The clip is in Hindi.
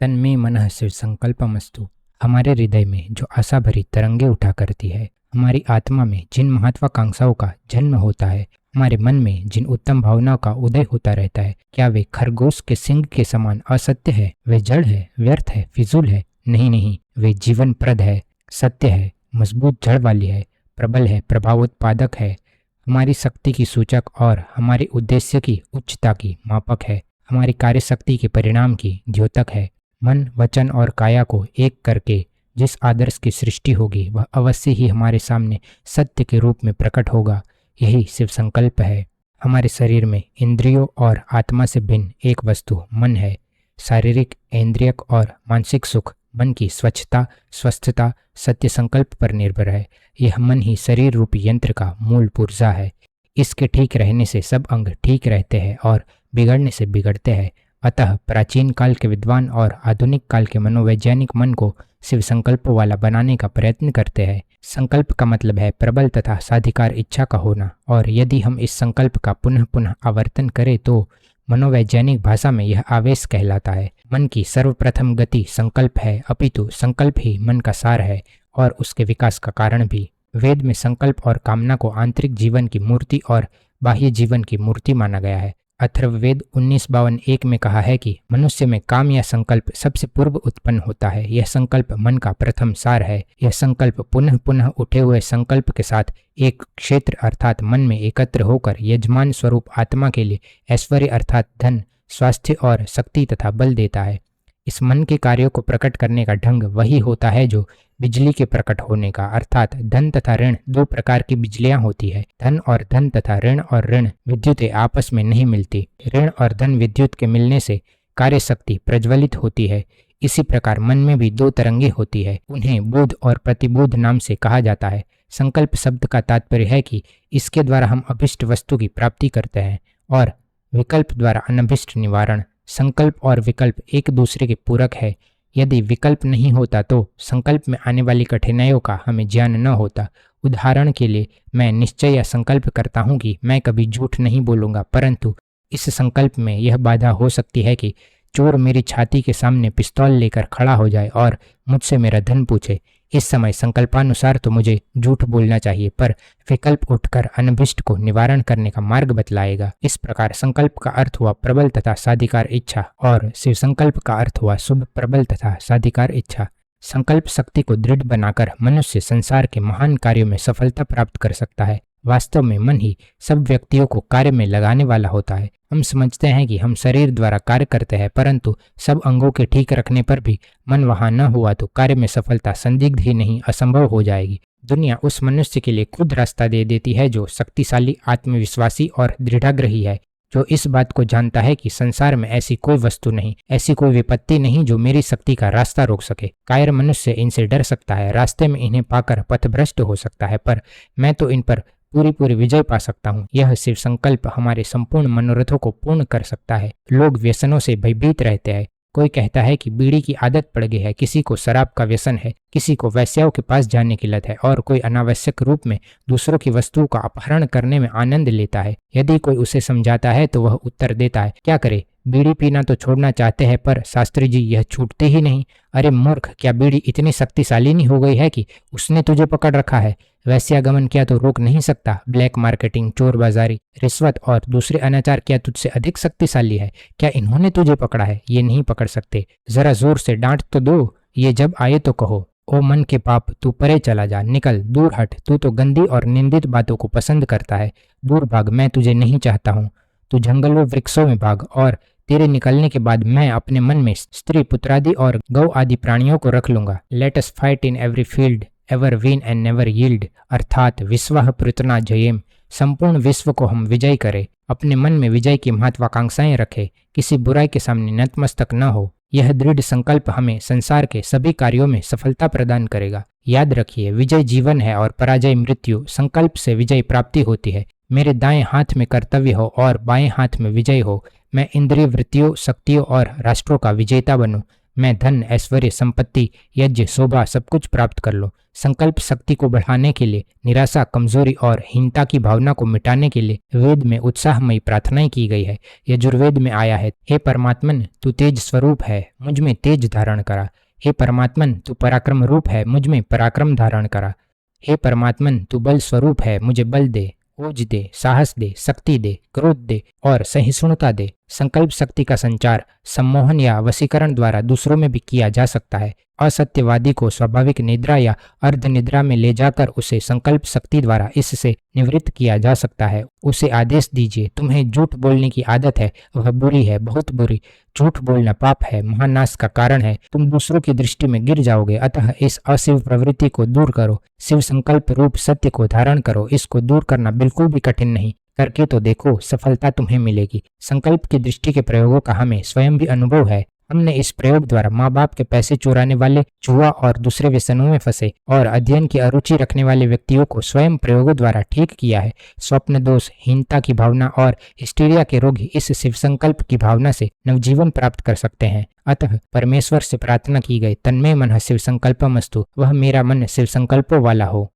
तन्मे मनः शिव संकल्पमस्तु। हमारे हृदय में जो आशा भरी तरंगे उठा करती है, हमारी आत्मा में जिन महत्वाकांक्षाओं का जन्म होता है, हमारे मन में जिन उत्तम भावनाओं का उदय होता रहता है, क्या वे खरगोश के सिंग के समान असत्य है? वे जड़ है, व्यर्थ है, फिजूल है? नहीं नहीं, वे जीवन प्रद है, सत्य है, मजबूत जड़ वाली है, प्रबल है, प्रभावोत्पादक है, हमारी शक्ति की सूचक और हमारे उद्देश्य की उच्चता की मापक है, हमारी कार्यशक्ति के परिणाम की द्योतक है। मन, वचन और काया को एक करके जिस आदर्श की सृष्टि होगी, वह अवश्य ही हमारे सामने सत्य के रूप में प्रकट होगा। यही शिव संकल्प है। हमारे शरीर में इंद्रियों और आत्मा से भिन्न एक वस्तु मन है। शारीरिक, इंद्रियक और मानसिक सुख मन की स्वच्छता, स्वस्थता, सत्य संकल्प पर निर्भर है। यह मन ही शरीर रूपी यंत्र का मूल पुर्जा है। इसके ठीक रहने से सब अंग ठीक रहते हैं और बिगड़ने से बिगड़ते हैं। अतः प्राचीन काल के विद्वान और आधुनिक काल के मनोवैज्ञानिक मन को शिव संकल्प वाला बनाने का प्रयत्न करते हैं। संकल्प का मतलब है प्रबल तथा साधिकार इच्छा का होना, और यदि हम इस संकल्प का पुनः पुनः आवर्तन करें तो मनोवैज्ञानिक भाषा में यह आवेश कहलाता है। मन की सर्वप्रथम गति संकल्प है, अपितु संकल्प ही मन का सार है और उसके विकास का कारण भी। वेद में संकल्प और कामना को आंतरिक जीवन की मूर्ति और बाह्य जीवन की मूर्ति माना गया है। अथर्ववेद 19:52-1 में कहा है कि मनुष्य में काम या संकल्प सबसे पूर्व उत्पन्न होता है। यह संकल्प मन का प्रथम सार है। यह संकल्प पुनः पुनः उठे हुए संकल्प के साथ एक क्षेत्र अर्थात मन में एकत्र होकर यजमान स्वरूप आत्मा के लिए ऐश्वर्य अर्थात धन, स्वास्थ्य और शक्ति तथा बल देता है। इस मन के कार्यों को प्रकट करने का ढंग वही होता है जो बिजली के प्रकट होने का, अर्थात धन तथा ऋण दो प्रकार की बिजलियां होती है। धन और धन तथा ऋण और ऋण विद्युतें आपस में नहीं मिलती। ऋण और धन विद्युत के मिलने से कार्य शक्ति प्रज्वलित होती है। इसी प्रकार मन में भी दो तरंगे होती है। उन्हें बुध और प्रतिबुध नाम से कहा जाता है। संकल्प शब्द का तात्पर्य है कि इसके द्वारा हम अभिष्ट वस्तु की प्राप्ति करते हैं और विकल्प द्वारा अनभिष्ट निवारण। संकल्प और विकल्प एक दूसरे के पूरक है। यदि विकल्प नहीं होता तो संकल्प में आने वाली कठिनाइयों का हमें ज्ञान न होता। उदाहरण के लिए मैं निश्चय या संकल्प करता हूँ कि मैं कभी झूठ नहीं बोलूँगा, परंतु इस संकल्प में यह बाधा हो सकती है कि चोर मेरी छाती के सामने पिस्तौल लेकर खड़ा हो जाए और मुझसे मेरा धन पूछे। इस समय संकल्पानुसार तो मुझे झूठ बोलना चाहिए, पर विकल्प उठकर अनभिष्ट को निवारण करने का मार्ग बतलाएगा। इस प्रकार संकल्प का अर्थ हुआ प्रबल तथा साधिकार इच्छा और शिव संकल्प का अर्थ हुआ शुभ, प्रबल तथा साधिकार इच्छा। संकल्प शक्ति को दृढ़ बनाकर मनुष्य संसार के महान कार्यों में सफलता प्राप्त कर सकता है। वास्तव में मन ही सब व्यक्तियों को कार्य में लगाने वाला होता है। हम समझते हैं कि हम शरीर द्वारा कार्य करते हैं, परंतु सब अंगों के ठीक रखने पर भी मन वहां न हुआ तो कार्य में सफलता संदिग्ध ही नहीं, असंभव हो जाएगी। दुनिया उस मनुष्य के लिए खुद रास्ता दे देती है जो शक्तिशाली, आत्मविश्वासी और दृढ़ाग्रही है, जो इस बात को जानता है कि संसार में ऐसी कोई वस्तु नहीं, ऐसी कोई विपत्ति नहीं जो मेरी शक्ति का रास्ता रोक सके। कायर मनुष्य इनसे डर सकता है, रास्ते में इन्हें पाकर पथभ्रष्ट हो सकता है, पर मैं तो इन पर पूरी विजय पा सकता हूँ। यह शिव संकल्प हमारे संपूर्ण मनोरथों को पूर्ण कर सकता है। लोग व्यसनों से भयभीत रहते हैं। कोई कहता है कि बीड़ी की आदत पड़ गई है, किसी को शराब का व्यसन है, किसी को वेश्याओं के पास जाने की लत है और कोई अनावश्यक रूप में दूसरों की वस्तुओं का अपहरण करने में आनंद लेता है। यदि कोई उसे समझाता है तो वह उत्तर देता है, क्या करे, बीड़ी पीना तो छोड़ना चाहते हैं पर शास्त्री जी यह छूटते ही नहीं। अरे मूर्ख, क्या बीड़ी इतनी शक्तिशाली नहीं हो गई है कि उसने तुझे पकड़ रखा है? वैश्यागमन क्या तो रोक नहीं सकता? ब्लैक मार्केटिंग, चोर बाजारी, रिश्वत और दूसरे अनाचार क्या तुझसे अधिक शक्तिशाली है? क्या इन्होंने तुझे पकड़ा है? ये नहीं पकड़ सकते। जरा जोर से डांट तो दो। ये जब आए तो कहो, ओ मन के पाप, तू परे चला जा, निकल, दूर हट, तू तो गंदी और निंदित बातों को पसंद करता है। दूर भाग, मैं तुझे नहीं चाहता हूँ। तू जंगलों वृक्षों में भाग और तेरे निकलने के बाद मैं अपने मन में स्त्री, पुत्रादि और गौ आदि प्राणियों को रख लूंगा। Let us fight in every field, ever win and never yield, अर्थात विश्वः पृतना जयेम। संपूर्ण विश्व को हम विजय करें। अपने मन में विजय की महत्वाकांक्षाएं रखें। किसी बुराई के सामने नतमस्तक न हो। यह दृढ़ संकल्प हमें संसार के सभी कार्यों में सफलता प्रदान करेगा। याद रखिए, विजय जीवन है और पराजय मृत्यु। संकल्प से विजय प्राप्ति होती है। मेरे दाएं हाथ में कर्तव्य हो और बाएं हाथ में विजय हो। मैं इंद्रिय वृत्तियों, शक्तियों और राष्ट्रों का विजेता बनूं। मैं धन, ऐश्वर्य, संपत्ति, यज्ञ, शोभा सब कुछ प्राप्त कर लूं। संकल्प शक्ति को बढ़ाने के लिए, निराशा, कमजोरी और हीनता की भावना को मिटाने के लिए वेद में उत्साहमयी प्रार्थनाएं की गई है। यजुर्वेद में आया है, हे परमात्मन तू तेज स्वरूप है, मुझ में तेज धारण करा। हे परमात्मन तू पराक्रम रूप है, मुझ में पराक्रम धारण करा। हे परमात्मन तू बल स्वरूप है, मुझे बल दे, ओज दे, साहस दे, शक्ति दे, क्रोध दे और सहिष्णुता दे। संकल्प शक्ति का संचार सम्मोहन या वशीकरण द्वारा दूसरों में भी किया जा सकता है। असत्यवादी को स्वाभाविक निद्रा या अर्ध निद्रा में ले जाकर उसे संकल्प शक्ति द्वारा इससे निवृत्त किया जा सकता है। उसे आदेश दीजिए, तुम्हें झूठ बोलने की आदत है, वह बुरी है, बहुत बुरी। झूठ बोलना पाप है, महानाश का कारण है, तुम दूसरों की दृष्टि में गिर जाओगे। अतः इस अशिव प्रवृत्ति को दूर करो, शिव संकल्प रूप सत्य को धारण करो। इसको दूर करना बिल्कुल भी कठिन नहीं, करके तो देखो, सफलता तुम्हें मिलेगी। संकल्प की दृष्टि के प्रयोगों का हमें स्वयं भी अनुभव है। हमने इस प्रयोग द्वारा माँ बाप के पैसे चुराने वाले, जुआ और दूसरे व्यसनों में फंसे और अध्ययन की अरुचि रखने वाले व्यक्तियों को स्वयं प्रयोगों द्वारा ठीक किया है। स्वप्न दोष, हीनता की भावना और हिस्टीरिया के रोगी इस शिव संकल्प की भावना से नवजीवन प्राप्त कर सकते हैं। अतः परमेश्वर से प्रार्थना की गई, तन्मय मन शिव संकल्पमस्तु, वह मेरा मन शिव संकल्पों वाला हो।